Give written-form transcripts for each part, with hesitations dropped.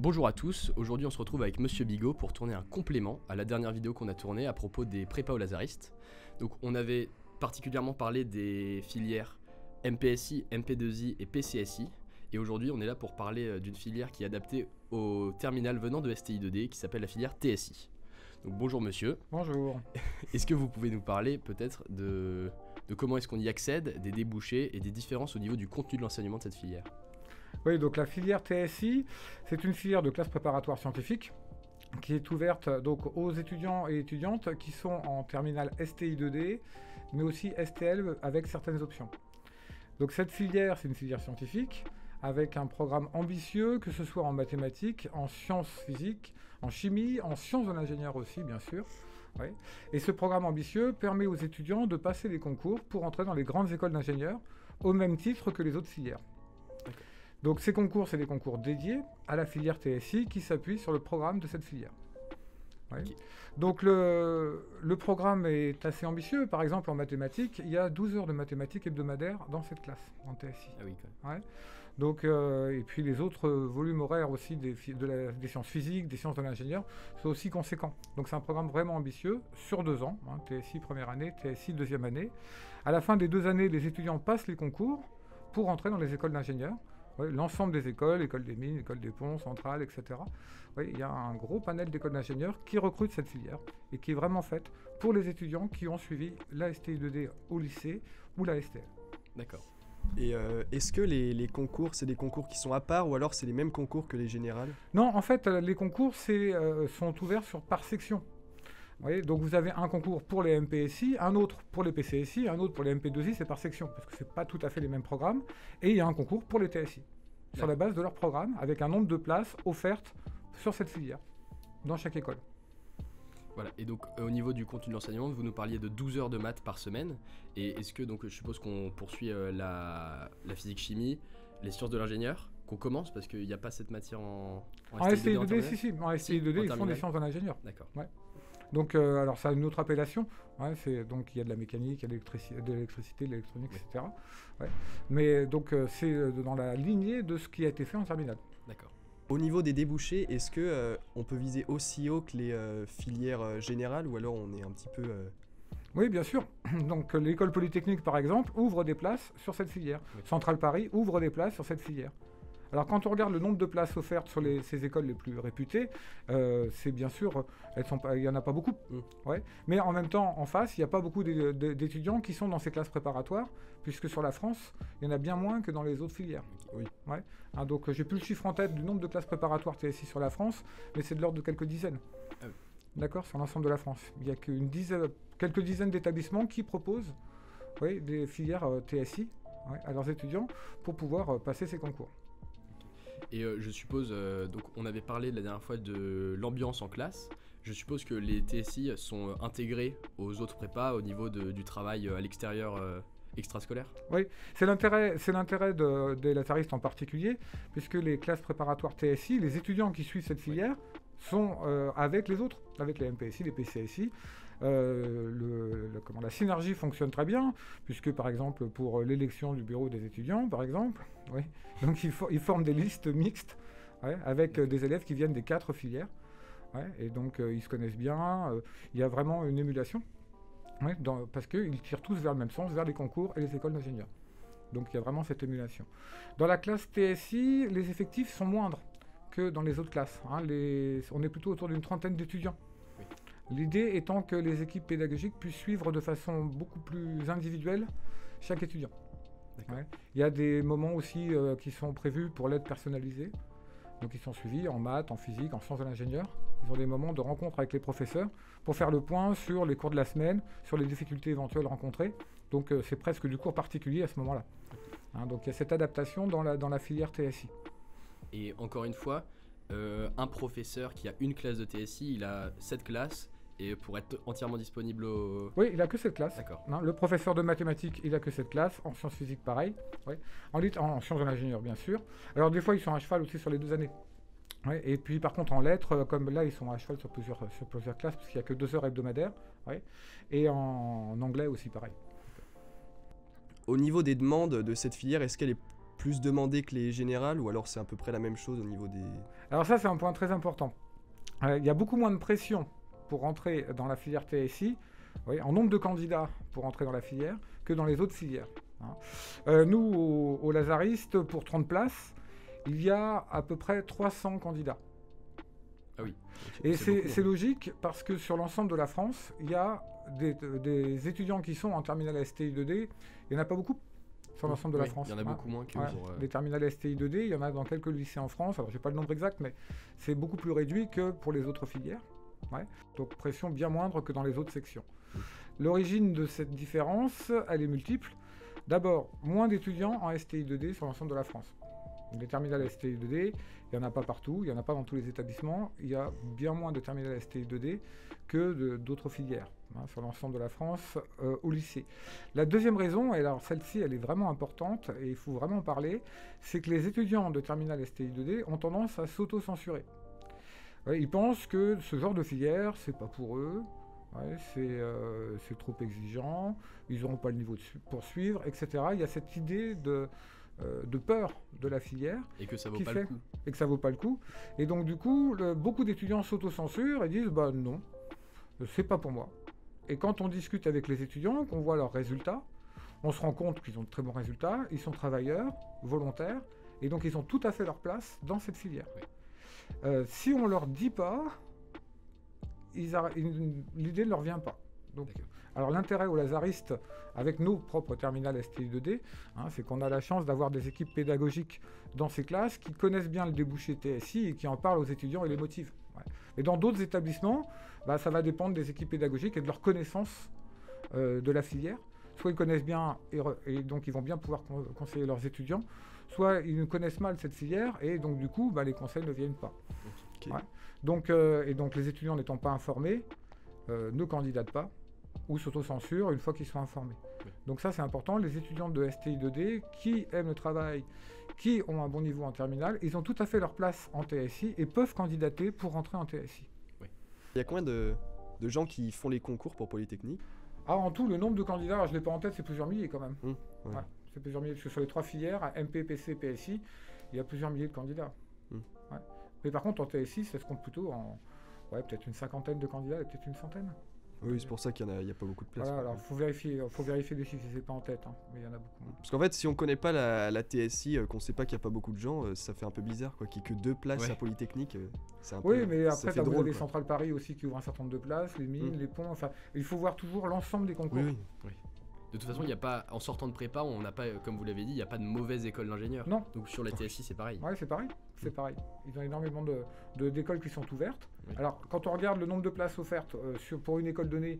Bonjour à tous, aujourd'hui on se retrouve avec Monsieur Bigot pour tourner un complément à la dernière vidéo qu'on a tournée à propos des prépas aux lazaristes. Donc on avait particulièrement parlé des filières MPSI, MP2I et PCSI, et aujourd'hui on est là pour parler d'une filière qui est adaptée au terminal venant de STI2D qui s'appelle la filière TSI. Donc bonjour monsieur. Bonjour. Est-ce que vous pouvez nous parler peut-être de comment est-ce qu'on y accède, des débouchés et des différences au niveau du contenu de l'enseignement de cette filière? Oui, donc la filière TSI, c'est une filière de classe préparatoire scientifique qui est ouverte donc aux étudiants et étudiantes qui sont en terminale STI2D, mais aussi STL avec certaines options. Donc cette filière, c'est une filière scientifique avec un programme ambitieux, que ce soit en mathématiques, en sciences physiques, en chimie, en sciences de l'ingénieur aussi, bien sûr. Oui. Et ce programme ambitieux permet aux étudiants de passer les concours pour entrer dans les grandes écoles d'ingénieurs au même titre que les autres filières. Donc ces concours, c'est des concours dédiés à la filière TSI qui s'appuie sur le programme de cette filière. Ouais. Okay. Donc le programme est assez ambitieux. Par exemple, en mathématiques, il y a 12 heures de mathématiques hebdomadaires dans cette classe, en TSI. Ah oui, quand même. Ouais. Donc, et puis les autres volumes horaires aussi des sciences physiques, des sciences de l'ingénieur, sont aussi conséquents. Donc c'est un programme vraiment ambitieux, sur 2 ans, hein, TSI première année, TSI deuxième année. À la fin des 2 années, les étudiants passent les concours pour entrer dans les écoles d'ingénieurs. Oui, l'ensemble des écoles, école des mines, école des ponts, centrales, etc. Oui, il y a un gros panel d'écoles d'ingénieurs qui recrutent cette filière et qui est vraiment faite pour les étudiants qui ont suivi la STI2D au lycée ou la STL. D'accord. Et est-ce que les concours, c'est des concours qui sont à part ou alors c'est les mêmes concours que les générales? Non, en fait, les concours sont ouverts par section. Vous voyez, donc vous avez un concours pour les MPSI, un autre pour les PCSI, un autre pour les MP2I, c'est par section, parce que ce n'est pas tout à fait les mêmes programmes. Et il y a un concours pour les TSI, sur la base de leur programme, avec un nombre de places offertes sur cette filière, dans chaque école. Voilà, et donc au niveau du contenu de l'enseignement, vous nous parliez de 12 heures de maths par semaine. Et est-ce que, donc je suppose qu'on poursuit la physique-chimie, les sciences de l'ingénieur, qu'on commence, parce qu'il n'y a pas cette matière en STI2D, si, en STI2D, ils font des sciences de l'ingénieur. D'accord. Ouais. Donc, alors ça a une autre appellation, ouais, donc il y a de la mécanique, il y a de l'électricité, de l'électronique, oui. etc. Ouais. Mais donc c'est dans la lignée de ce qui a été fait en terminale. D'accord. Au niveau des débouchés, est-ce que on peut viser aussi haut que les filières générales ou alors on est un petit peu... Oui, bien sûr. Donc l'école polytechnique, par exemple, ouvre des places sur cette filière. Oui. Centrale Paris ouvre des places sur cette filière. Alors quand on regarde le nombre de places offertes sur ces écoles les plus réputées, c'est bien sûr, il n'y en a pas beaucoup. Ouais. Mais en même temps, en face, il n'y a pas beaucoup d'étudiants qui sont dans ces classes préparatoires, puisque sur la France, il y en a bien moins que dans les autres filières. Oui. Ouais. Hein, donc j'ai plus le chiffre en tête du nombre de classes préparatoires TSI sur la France, mais c'est de l'ordre de quelques dizaines. Ah oui. D'accord, sur l'ensemble de la France. Il n'y a quelques dizaines d'établissements qui proposent des filières TSI à leurs étudiants pour pouvoir passer ces concours. Et je suppose, donc on avait parlé la dernière fois de l'ambiance en classe. Je suppose que les TSI sont intégrés aux autres prépas au niveau du travail à l'extérieur extrascolaire. Oui, c'est l'intérêt des lazaristes en particulier, puisque les classes préparatoires TSI, les étudiants qui suivent cette filière, sont avec les autres, avec les MPSI, les PCSI. La synergie fonctionne très bien, puisque par exemple pour l'élection du bureau des étudiants, par exemple, donc ils forment des listes mixtes avec des élèves qui viennent des 4 filières, et donc ils se connaissent bien, il y a vraiment une émulation, parce qu'ils tirent tous vers le même sens, vers les concours et les écoles d'ingénieurs. Donc il y a vraiment cette émulation. Dans la classe TSI, les effectifs sont moindres que dans les autres classes. On est plutôt autour d'une trentaine d'étudiants. L'idée étant que les équipes pédagogiques puissent suivre de façon beaucoup plus individuelle chaque étudiant. Il y a des moments aussi qui sont prévus pour l'aide personnalisée. Donc ils sont suivis en maths, en physique, en sciences de l'ingénieur. Ils ont des moments de rencontre avec les professeurs pour faire le point sur les cours de la semaine, sur les difficultés éventuelles rencontrées. Donc c'est presque du cours particulier à ce moment-là. Donc il y a cette adaptation dans la filière TSI. Et encore une fois, un professeur qui a une classe de TSI, il a 7 classes. Et pour être entièrement disponible au... Oui, il n'a que cette classe. D'accord. Le professeur de mathématiques, il n'a que cette classe. En sciences physiques, pareil. En sciences de l'ingénieur, bien sûr. Alors, des fois, ils sont à cheval aussi sur les 2 années. Et puis, par contre, en lettres, comme là, ils sont à cheval sur plusieurs classes, parce qu'il n'y a que 2 heures hebdomadaires. Et en anglais aussi, pareil. Au niveau des demandes de cette filière, est-ce qu'elle est plus demandé que les générales ou alors c'est à peu près la même chose au niveau des... Alors ça, c'est un point très important. Il y a beaucoup moins de pression pour rentrer dans la filière TSI, oui, en nombre de candidats pour rentrer dans la filière, que dans les autres filières. Nous, au Lazariste, pour 30 places, il y a à peu près 300 candidats. Ah oui. Et c'est logique parce que sur l'ensemble de la France, il y a des étudiants qui sont en terminale STI 2D. Il n'y en a pas beaucoup sur l'ensemble de la France. Il y en a beaucoup moins que pour... Les terminales STI 2D, il y en a dans quelques lycées en France. Alors, je n'ai pas le nombre exact, mais c'est beaucoup plus réduit que pour les autres filières. Ouais. Donc, pression bien moindre que dans les autres sections. L'origine de cette différence, elle est multiple. D'abord, moins d'étudiants en STI 2D sur l'ensemble de la France. Les terminales STI 2D, il n'y en a pas partout, il n'y en a pas dans tous les établissements. Il y a bien moins de terminales STI 2D que d'autres filières sur l'ensemble de la France au lycée. La deuxième raison, et alors celle-ci elle est vraiment importante et il faut vraiment en parler, c'est que les étudiants de terminale STI 2D ont tendance à s'auto-censurer. Ouais, ils pensent que ce genre de filière, c'est pas pour eux, ouais, c'est trop exigeant, ils n'auront pas le niveau pour suivre, etc. Il y a cette idée de peur de la filière. Et que ça vaut pas le coup. Et que ça vaut pas le coup. Et donc du coup, beaucoup d'étudiants s'autocensurent et disent bah non, c'est pas pour moi. Et quand on discute avec les étudiants, qu'on voit leurs résultats, on se rend compte qu'ils ont de très bons résultats, ils sont travailleurs, volontaires, et donc ils ont tout à fait leur place dans cette filière. Oui. Si on leur dit pas, l'idée ne leur vient pas. Donc, alors l'intérêt au Lazariste, avec nos propres terminales STI 2D, c'est qu'on a la chance d'avoir des équipes pédagogiques dans ces classes qui connaissent bien le débouché TSI et qui en parlent aux étudiants et les motivent. Ouais. Et dans d'autres établissements, ça va dépendre des équipes pédagogiques et de leur connaissance de la filière. Soit ils connaissent bien et donc ils vont bien pouvoir conseiller leurs étudiants, soit ils connaissent mal cette filière et donc du coup les conseils ne viennent pas. Okay. Ouais. Donc les étudiants n'étant pas informés, ne candidatent pas ou s'autocensurent une fois qu'ils sont informés. Oui. Donc ça c'est important, les étudiants de STI 2D qui aiment le travail, qui ont un bon niveau en terminale, ils ont tout à fait leur place en TSI et peuvent candidater pour rentrer en TSI. Oui. Il y a combien de gens qui font les concours pour Polytechnique ? En tout, le nombre de candidats, alors je ne l'ai pas en tête, c'est plusieurs milliers quand même. Ouais. Ouais, c'est plusieurs milliers, parce que sur les 3 filières, MP, PC, PSI, il y a plusieurs milliers de candidats. Ouais. Mais par contre, en TSI, ça se compte plutôt en peut-être une cinquantaine de candidats et peut-être une centaine. Oui, c'est pour ça qu'il n'y a pas beaucoup de place. Voilà, alors il faut vérifier les chiffres, je ne les ai pas en tête, mais il y en a beaucoup. Parce qu'en fait, si on ne connaît pas la TSI, qu'on ne sait pas qu'il n'y a pas beaucoup de gens, ça fait un peu bizarre, quoi. Qu'il n'y ait que 2 places à Polytechnique, c'est un peu... Oui, mais après, vous avez les Centrales Paris aussi qui ouvrent un certain nombre de places, les mines, les ponts, enfin, il faut voir toujours l'ensemble des concours. Oui. De toute façon, il n'y a pas, en sortant de prépa, on n'a pas, comme vous l'avez dit, il n'y a pas de mauvaise école d'ingénieur. Non. Donc sur la TSI, c'est pareil. Oui, c'est pareil. C'est pareil. Ils ont énormément d'écoles qui sont ouvertes. Oui. Alors, quand on regarde le nombre de places offertes pour une école donnée,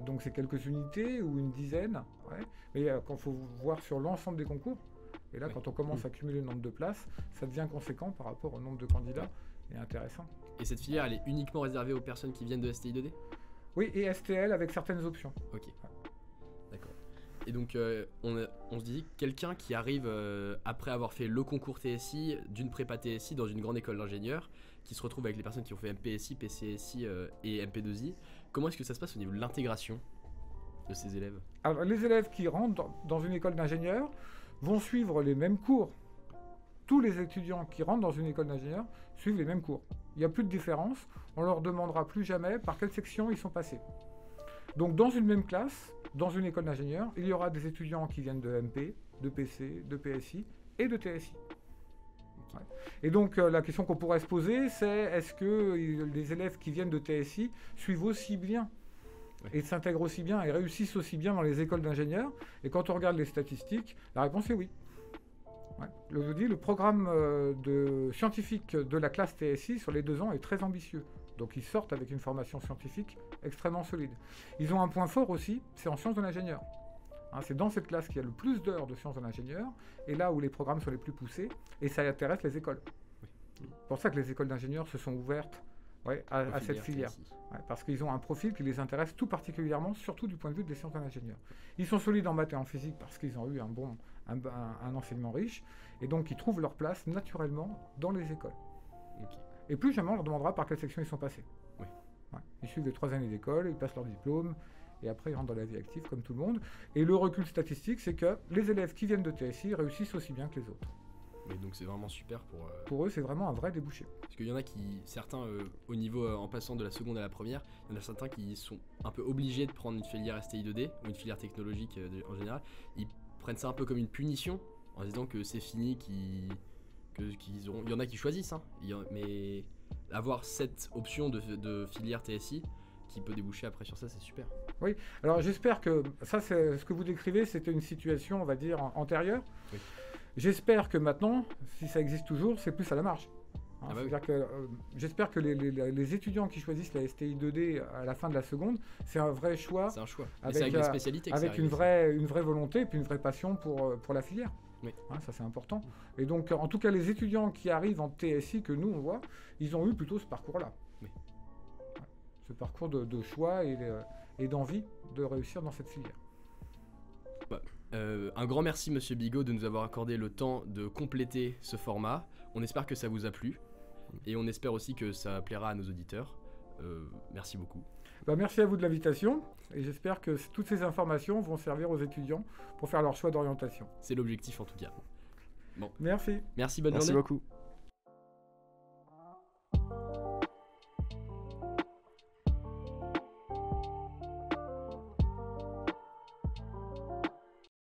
donc c'est quelques unités ou une dizaine. Ouais. Mais quand il faut voir sur l'ensemble des concours, et là, quand on commence à cumuler le nombre de places, ça devient conséquent par rapport au nombre de candidats et intéressant. Et cette filière, elle est uniquement réservée aux personnes qui viennent de STI 2D ? Oui, et STL avec certaines options. Ok. Ouais. D'accord. Et donc, on se dit, quelqu'un qui arrive après avoir fait le concours TSI, d'une prépa TSI dans une grande école d'ingénieurs, qui se retrouve avec les personnes qui ont fait MPSI, PCSI et MP2I, comment est-ce que ça se passe au niveau de l'intégration de ces élèves ? Alors, les élèves qui rentrent dans une école d'ingénieurs vont suivre les mêmes cours. Tous les étudiants qui rentrent dans une école d'ingénieurs suivent les mêmes cours. Il n'y a plus de différence. On ne leur demandera plus jamais par quelle section ils sont passés. Donc, dans une même classe, dans une école d'ingénieurs, il y aura des étudiants qui viennent de MP, de PC, de PSI et de TSI. Ouais. Et donc la question qu'on pourrait se poser, c'est est-ce que les élèves qui viennent de TSI suivent aussi bien et s'intègrent aussi bien et réussissent aussi bien dans les écoles d'ingénieurs? Et quand on regarde les statistiques, la réponse est oui. Ouais. Le programme scientifique de la classe TSI sur les 2 ans est très ambitieux. Donc ils sortent avec une formation scientifique extrêmement solide. Ils ont un point fort aussi, c'est en sciences de l'ingénieur. C'est dans cette classe qu'il y a le plus d'heures de sciences de l'ingénieur, et là où les programmes sont les plus poussés, et ça intéresse les écoles. Oui. C'est pour ça que les écoles d'ingénieurs se sont ouvertes à cette filière. Parce qu'ils ont un profil qui les intéresse tout particulièrement, surtout du point de vue des sciences de l'ingénieur. Ils sont solides en maths et en physique parce qu'ils ont eu un enseignement riche, et donc ils trouvent leur place naturellement dans les écoles. Okay. Et plus jamais on leur demandera par quelle section ils sont passés. Oui. Ouais. Ils suivent les 3 années d'école, ils passent leur diplôme, et après ils rentrent dans la vie active comme tout le monde. Et le recul statistique, c'est que les élèves qui viennent de TSI réussissent aussi bien que les autres. Mais donc c'est vraiment super pour... Pour eux, c'est vraiment un vrai débouché. Parce qu'il y en a qui, certains, au niveau, en passant de la seconde à la première, il y en a certains qui sont un peu obligés de prendre une filière STI 2D, ou une filière technologique en général. Ils prennent ça un peu comme une punition, en disant que c'est fini, qu'ils auront... Il y en a qui choisissent, hein, mais avoir cette option de filière TSI qui peut déboucher après sur ça, c'est super. Oui, alors j'espère que ça, c'est ce que vous décrivez, c'était une situation, on va dire, antérieure. Oui. J'espère que maintenant, si ça existe toujours, c'est plus à la marge. Hein, Ah bah oui. c'est-à-dire que j'espère que les étudiants qui choisissent la STI 2D à la fin de la seconde, c'est un vrai choix. C'est un choix. Avec, c'est avec les spécialités que avec ça une arrive, vraie volonté et puis une vraie passion pour la filière. Oui. Hein, ça c'est important. Et donc en tout cas les étudiants qui arrivent en TSI que nous on voit, ils ont eu plutôt ce parcours-là. Oui. Ouais. Ce parcours de choix et d'envie de réussir dans cette filière. Un grand merci Monsieur Bigot de nous avoir accordé le temps de compléter ce format. On espère que ça vous a plu et on espère aussi que ça plaira à nos auditeurs. Merci beaucoup. Merci à vous de l'invitation et j'espère que toutes ces informations vont servir aux étudiants pour faire leur choix d'orientation. C'est l'objectif en tout cas. Bon. Merci. Merci, bonne Merci journée. beaucoup.